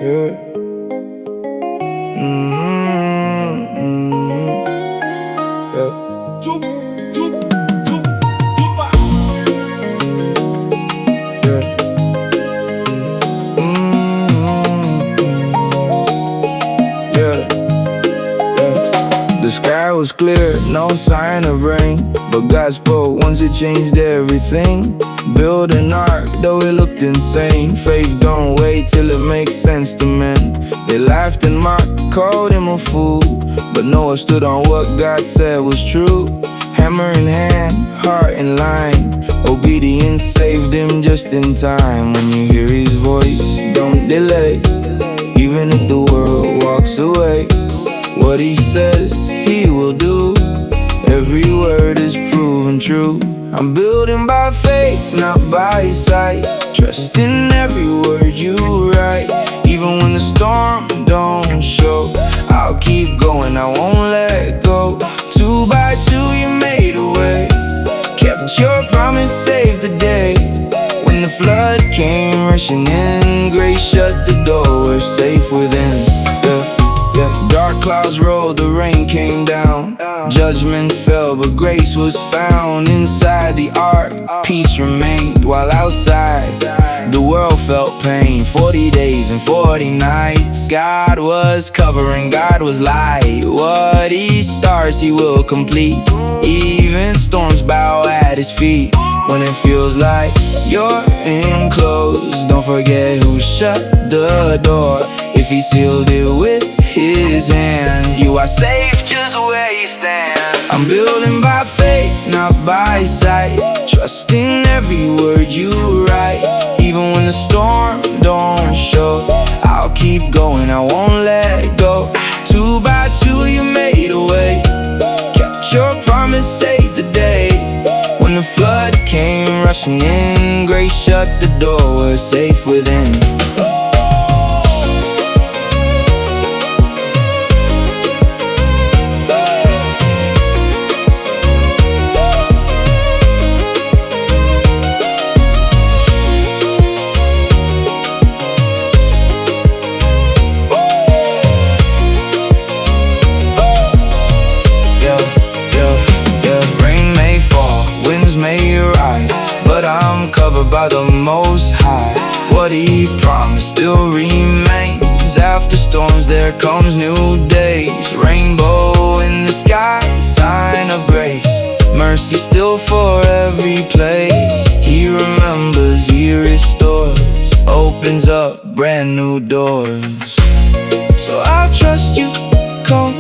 Yeah. Yeah. Yeah. Yeah. The sky was clear, no sign of rain, but God spoke once it changed everything. Build an ark, though it looked insane. Faith don't wait till it makes sense to men. They laughed and mocked, called him a fool, but Noah stood on what God said was true. Hammer in hand, heart in line, obedience saved him just in time. When you hear his voice, don't delay, even if the world walks away. What he says, he will do. Every word is proven true. I'm building by faith, not by sight, trusting every word you write. Even when the storm don't show, I'll keep going, I won't let go. 2 by 2 you made a way, kept your promise, saved the day. When the flood came rushing in, grace shut the door, we're safe within. Dark clouds rolled, the rain came down, judgment fell, but grace was found. Inside the ark, peace remained, while outside the world felt pain. 40 days and 40 nights, God was covering, God was light. What he starts, he will complete. Even storms bow at his feet. When it feels like you're enclosed, don't forget who shut the door. If he sealed it with his hand, you are safe just where you stand. I'm building by faith, not by sight, trusting every word you write. Even when the storm don't show, I'll keep going, I won't let go. 2 by 2 you made a way, kept your promise, saved the day. When the flood came rushing in, grace shut the door, we're safe within. But I'm covered by the Most High. What he promised still remains. After storms there comes new days. Rainbow in the sky, sign of grace. Mercy still for every place. He remembers, he restores, opens up brand new doors. So I'll trust you, come